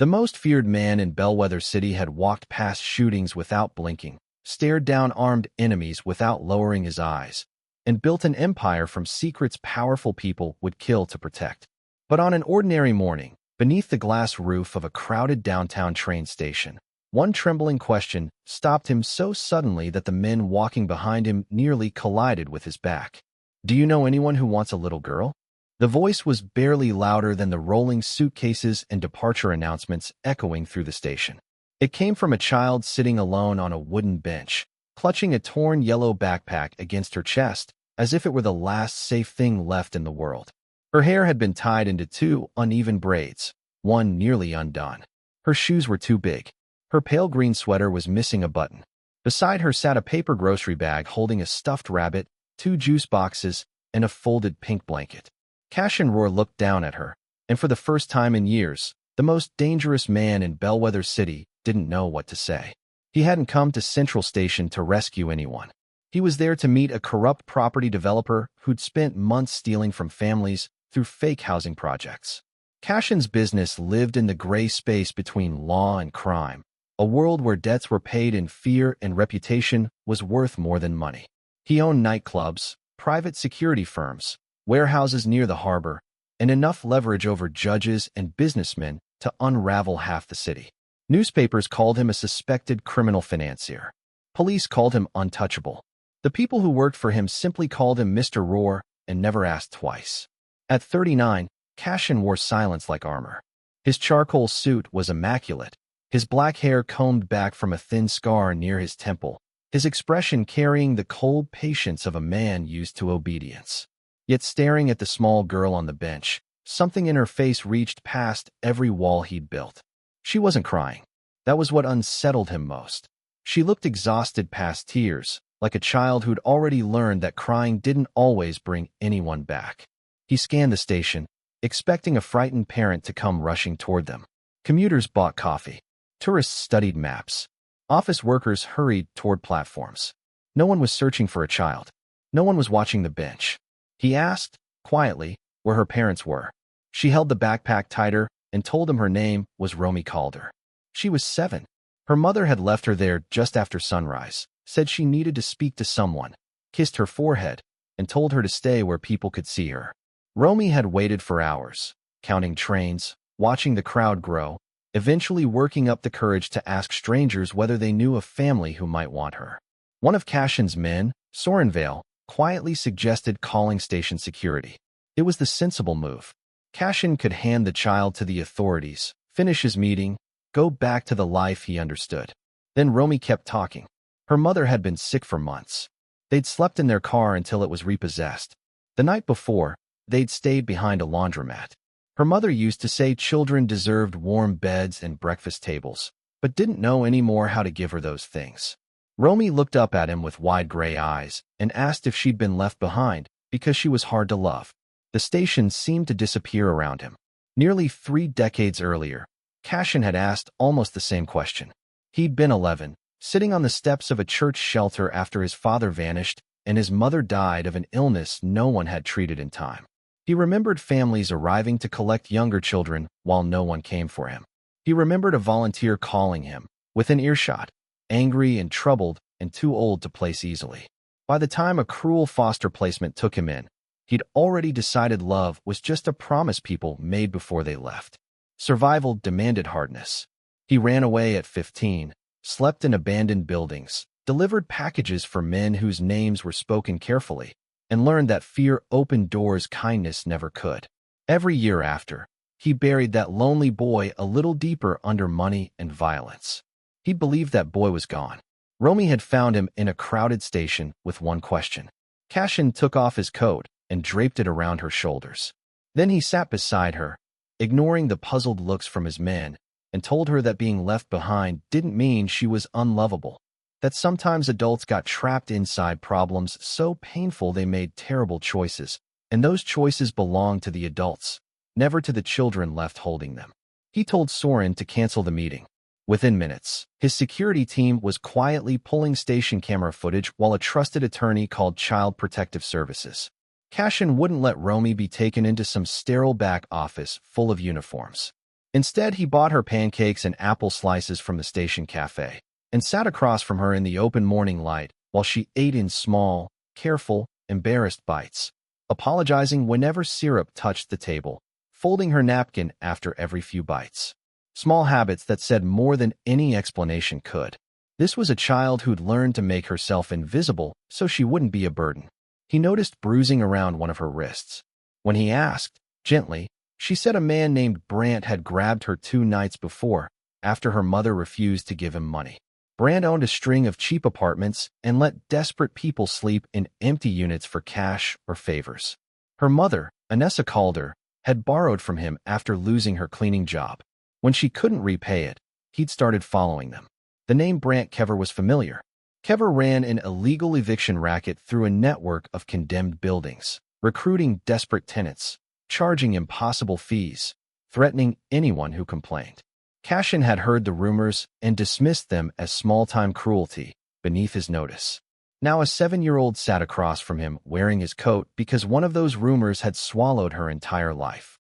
The most feared man in Bellwether City had walked past shootings without blinking, stared down armed enemies without lowering his eyes, and built an empire from secrets powerful people would kill to protect. But on an ordinary morning, beneath the glass roof of a crowded downtown train station, one trembling question stopped him so suddenly that the men walking behind him nearly collided with his back. "Do you know anyone who wants a little girl?" The voice was barely louder than the rolling suitcases and departure announcements echoing through the station. It came from a child sitting alone on a wooden bench, clutching a torn yellow backpack against her chest, as if it were the last safe thing left in the world. Her hair had been tied into two uneven braids, one nearly undone. Her shoes were too big. Her pale green sweater was missing a button. Beside her sat a paper grocery bag holding a stuffed rabbit, 2 juice boxes, and a folded pink blanket. Cashion Ror looked down at her, and for the first time in years, the most dangerous man in Bellwether City didn't know what to say. He hadn't come to Central Station to rescue anyone. He was there to meet a corrupt property developer who'd spent months stealing from families through fake housing projects. Cashion's business lived in the gray space between law and crime, a world where debts were paid in fear and reputation was worth more than money. He owned nightclubs, private security firms, warehouses near the harbor, and enough leverage over judges and businessmen to unravel half the city. Newspapers called him a suspected criminal financier. Police called him untouchable. The people who worked for him simply called him Mr. Roar and never asked twice. At 39, Cashion wore silence like armor. His charcoal suit was immaculate, his black hair combed back from a thin scar near his temple, his expression carrying the cold patience of a man used to obedience. Yet staring at the small girl on the bench, something in her face reached past every wall he'd built. She wasn't crying. That was what unsettled him most. She looked exhausted past tears, like a child who'd already learned that crying didn't always bring anyone back. He scanned the station, expecting a frightened parent to come rushing toward them. Commuters bought coffee. Tourists studied maps. Office workers hurried toward platforms. No one was searching for a child. No one was watching the bench. He asked, quietly, where her parents were. She held the backpack tighter and told him her name was Romy Calder. She was 7. Her mother had left her there just after sunrise, said she needed to speak to someone, kissed her forehead, and told her to stay where people could see her. Romy had waited for hours, counting trains, watching the crowd grow, eventually working up the courage to ask strangers whether they knew a family who might want her. One of Cashion's men, Sorenvale, quietly suggested calling station security. It was the sensible move. Cashion could hand the child to the authorities, finish his meeting, go back to the life he understood. Then Romy kept talking. Her mother had been sick for months. They'd slept in their car until it was repossessed. The night before, they'd stayed behind a laundromat. Her mother used to say children deserved warm beds and breakfast tables, but didn't know any more how to give her those things. Romy looked up at him with wide gray eyes and asked if she'd been left behind because she was hard to love. The station seemed to disappear around him. Nearly 3 decades earlier, Cashion had asked almost the same question. He'd been 11, sitting on the steps of a church shelter after his father vanished and his mother died of an illness no one had treated in time. He remembered families arriving to collect younger children while no one came for him. He remembered a volunteer calling him, within earshot, angry and troubled and too old to place easily. By the time a cruel foster placement took him in, he'd already decided love was just a promise people made before they left. Survival demanded hardness. He ran away at 15, slept in abandoned buildings, delivered packages for men whose names were spoken carefully, and learned that fear opened doors kindness never could. Every year after, he buried that lonely boy a little deeper under money and violence. He believed that boy was gone. Romy had found him in a crowded station with one question. Cashion took off his coat and draped it around her shoulders. Then he sat beside her, ignoring the puzzled looks from his men, and told her that being left behind didn't mean she was unlovable, that sometimes adults got trapped inside problems so painful they made terrible choices, and those choices belonged to the adults, never to the children left holding them. He told Soren to cancel the meeting. Within minutes, his security team was quietly pulling station camera footage while a trusted attorney called Child Protective Services. Cashion wouldn't let Romy be taken into some sterile back office full of uniforms. Instead, he bought her pancakes and apple slices from the station cafe and sat across from her in the open morning light while she ate in small, careful, embarrassed bites, apologizing whenever syrup touched the table, folding her napkin after every few bites. Small habits that said more than any explanation could. This was a child who'd learned to make herself invisible so she wouldn't be a burden. He noticed bruising around one of her wrists. When he asked, gently, she said a man named Brant had grabbed her 2 nights before, after her mother refused to give him money. Brant owned a string of cheap apartments and let desperate people sleep in empty units for cash or favors. Her mother, Anessa Calder, had borrowed from him after losing her cleaning job. When she couldn't repay it, he'd started following them. The name Brant Kever was familiar. Kever ran an illegal eviction racket through a network of condemned buildings, recruiting desperate tenants, charging impossible fees, threatening anyone who complained. Cashion had heard the rumors and dismissed them as small-time cruelty beneath his notice. Now a 7-year-old sat across from him wearing his coat because one of those rumors had swallowed her entire life.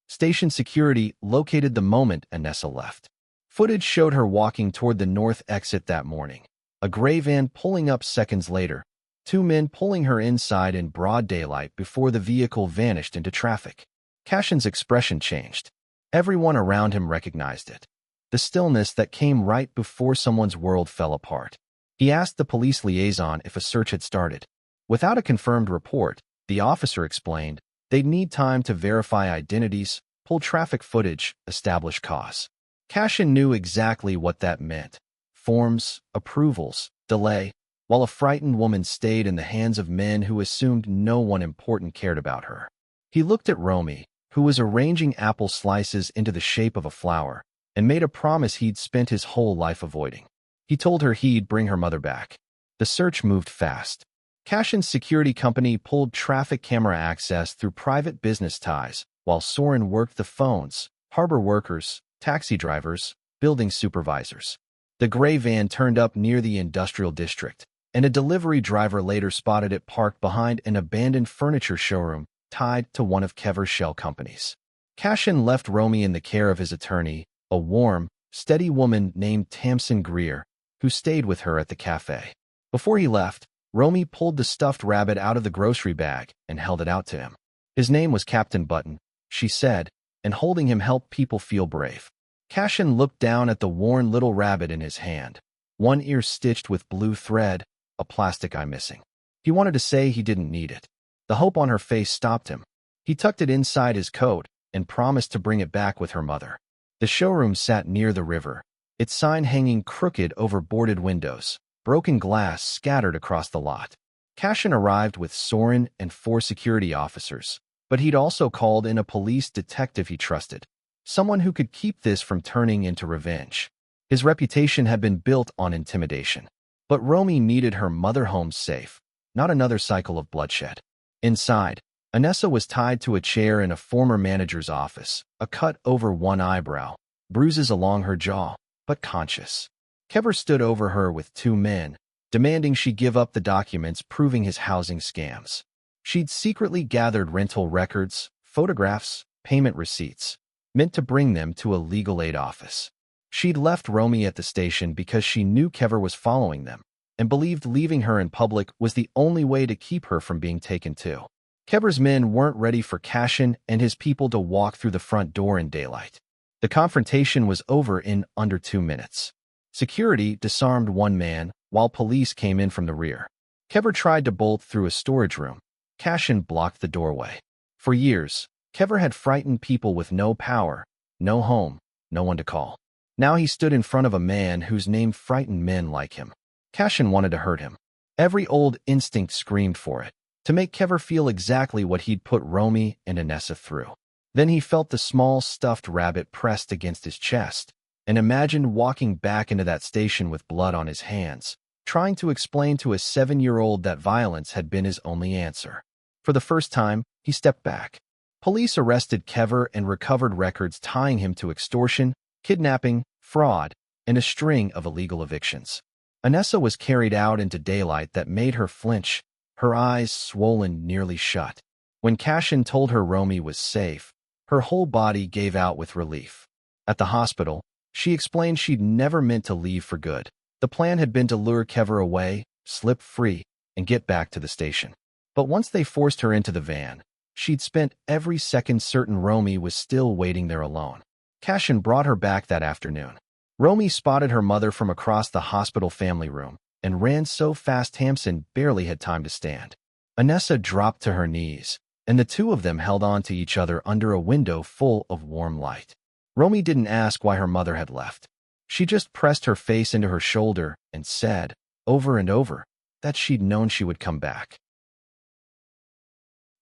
Station security located the moment Anessa left. Footage showed her walking toward the north exit that morning, a gray van pulling up seconds later, 2 men pulling her inside in broad daylight before the vehicle vanished into traffic. Cashion's expression changed. Everyone around him recognized it. The stillness that came right before someone's world fell apart. He asked the police liaison if a search had started. Without a confirmed report, the officer explained, they'd need time to verify identities, pull traffic footage, establish cause. Cashion knew exactly what that meant. Forms, approvals, delay, while a frightened woman stayed in the hands of men who assumed no one important cared about her. He looked at Romy, who was arranging apple slices into the shape of a flower, and made a promise he'd spent his whole life avoiding. He told her he'd bring her mother back. The search moved fast. Cashion's security company pulled traffic camera access through private business ties, while Soren worked the phones, harbor workers, taxi drivers, building supervisors. The gray van turned up near the industrial district, and a delivery driver later spotted it parked behind an abandoned furniture showroom tied to one of Kever's shell companies. Cashion left Romy in the care of his attorney, a warm, steady woman named Tamsin Greer, who stayed with her at the cafe. Before he left, Romy pulled the stuffed rabbit out of the grocery bag and held it out to him. His name was Captain Button, she said, and holding him helped people feel brave. Cashion looked down at the worn little rabbit in his hand, one ear stitched with blue thread, a plastic eye missing. He wanted to say he didn't need it. The hope on her face stopped him. He tucked it inside his coat and promised to bring it back with her mother. The showroom sat near the river, its sign hanging crooked over boarded windows, broken glass scattered across the lot. Cashion arrived with Soren and 4 security officers, but he'd also called in a police detective he trusted, someone who could keep this from turning into revenge. His reputation had been built on intimidation. But Romy needed her mother home safe, not another cycle of bloodshed. Inside, Anessa was tied to a chair in a former manager's office, a cut over one eyebrow, bruises along her jaw, but conscious. Kever stood over her with 2 men, demanding she give up the documents proving his housing scams. She'd secretly gathered rental records, photographs, payment receipts, meant to bring them to a legal aid office. She'd left Romy at the station because she knew Kever was following them, and believed leaving her in public was the only way to keep her from being taken too. Kever's men weren't ready for Cashion and his people to walk through the front door in daylight. The confrontation was over in under 2 minutes. Security disarmed 1 man, while police came in from the rear. Kever tried to bolt through a storage room. Cashion blocked the doorway. For years, Kever had frightened people with no power, no home, no one to call. Now he stood in front of a man whose name frightened men like him. Cashion wanted to hurt him. Every old instinct screamed for it, to make Kever feel exactly what he'd put Romy and Anessa through. Then he felt the small stuffed rabbit pressed against his chest, and imagined walking back into that station with blood on his hands, trying to explain to a 7-year-old that violence had been his only answer. For the first time, he stepped back. Police arrested Kever and recovered records tying him to extortion, kidnapping, fraud, and a string of illegal evictions. Anessa was carried out into daylight that made her flinch, her eyes swollen nearly shut. When Cashion told her Romy was safe, Her whole body gave out with relief. At the hospital, she explained she'd never meant to leave for good. The plan had been to lure Kever away, slip free, and get back to the station. But once they forced her into the van, she'd spent every second certain Romy was still waiting there alone. Cashion brought her back that afternoon. Romy spotted her mother from across the hospital family room and ran so fast Tamsin barely had time to stand. Anessa dropped to her knees, and the two of them held on to each other under a window full of warm light. Romy didn't ask why her mother had left. She just pressed her face into her shoulder and said, over and over, that she'd known she would come back.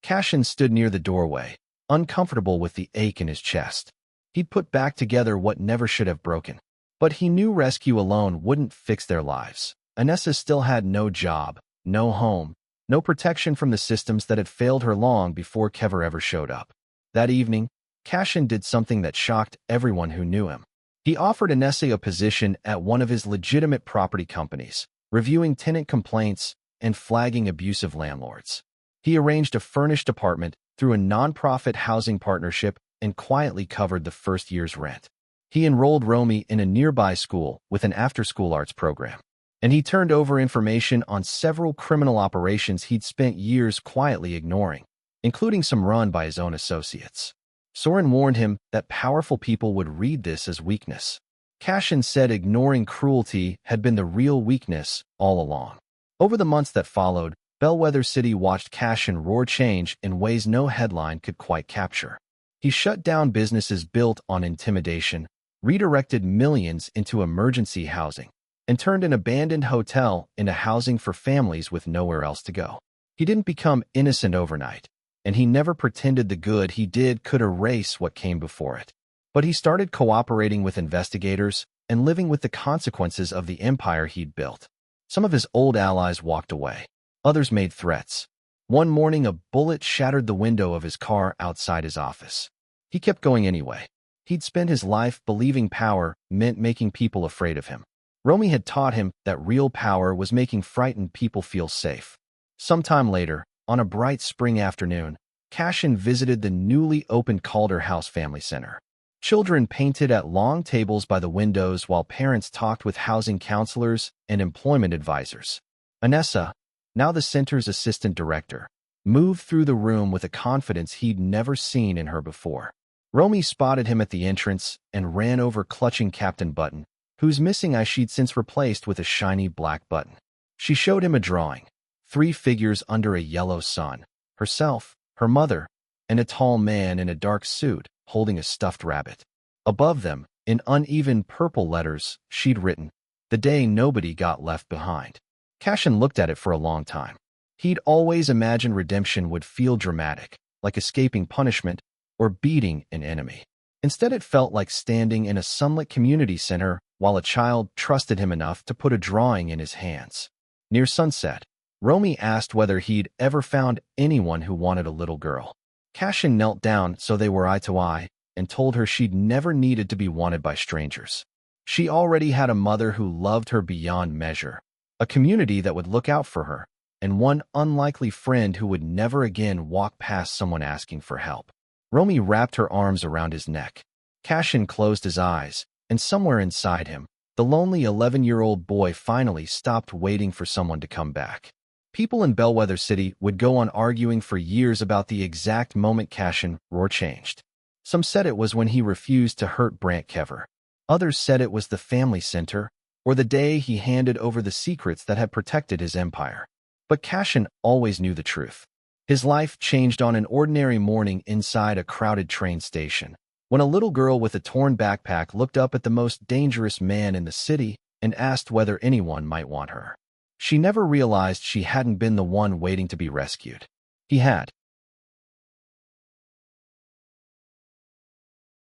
Cashion stood near the doorway, uncomfortable with the ache in his chest. He'd put back together what never should have broken. But he knew rescue alone wouldn't fix their lives. Anessa still had no job, no home, no protection from the systems that had failed her long before Kever ever showed up. That evening, Cashion did something that shocked everyone who knew him. He offered Anessa a position at one of his legitimate property companies, reviewing tenant complaints and flagging abusive landlords. He arranged a furnished apartment through a nonprofit housing partnership and quietly covered the first year's rent. He enrolled Romy in a nearby school with an after-school arts program, and he turned over information on several criminal operations he'd spent years quietly ignoring, including some run by his own associates. Soren warned him that powerful people would read this as weakness. Cashion said ignoring cruelty had been the real weakness all along. Over the months that followed, Bellwether City watched Cashion Ror change in ways no headline could quite capture. He shut down businesses built on intimidation, redirected millions into emergency housing, and turned an abandoned hotel into housing for families with nowhere else to go. He didn't become innocent overnight, and he never pretended the good he did could erase what came before it. But he started cooperating with investigators and living with the consequences of the empire he'd built. Some of his old allies walked away. Others made threats. One morning, a bullet shattered the window of his car outside his office. He kept going anyway. He'd spent his life believing power meant making people afraid of him. Romy had taught him that real power was making frightened people feel safe. Sometime later, on a bright spring afternoon, Cashion visited the newly opened Calder House Family Center. Children painted at long tables by the windows while parents talked with housing counselors and employment advisors. Anessa, now the center's assistant director, moved through the room with a confidence he'd never seen in her before. Romy spotted him at the entrance and ran over clutching Captain Button, whose missing eye she'd since replaced with a shiny black button. She showed him a drawing, 3 figures under a yellow sun, herself, her mother, and a tall man in a dark suit holding a stuffed rabbit. Above them, in uneven purple letters, she'd written, "The day nobody got left behind." Cashion looked at it for a long time. He'd always imagined redemption would feel dramatic, like escaping punishment or beating an enemy. Instead, it felt like standing in a sunlit community center while a child trusted him enough to put a drawing in his hands. Near sunset, Romy asked whether he'd ever found anyone who wanted a little girl. Cashion knelt down so they were eye to eye and told her she'd never needed to be wanted by strangers. She already had a mother who loved her beyond measure, a community that would look out for her, and one unlikely friend who would never again walk past someone asking for help. Romy wrapped her arms around his neck. Cashion closed his eyes, and somewhere inside him, the lonely 11-year-old boy finally stopped waiting for someone to come back. People in Bellwether City would go on arguing for years about the exact moment Cashion Ror changed. Some said it was when he refused to hurt Brant Kever. Others said it was the family center, or the day he handed over the secrets that had protected his empire. But Cashion always knew the truth. His life changed on an ordinary morning inside a crowded train station, when a little girl with a torn backpack looked up at the most dangerous man in the city and asked whether anyone might want her. She never realized she hadn't been the one waiting to be rescued. He had.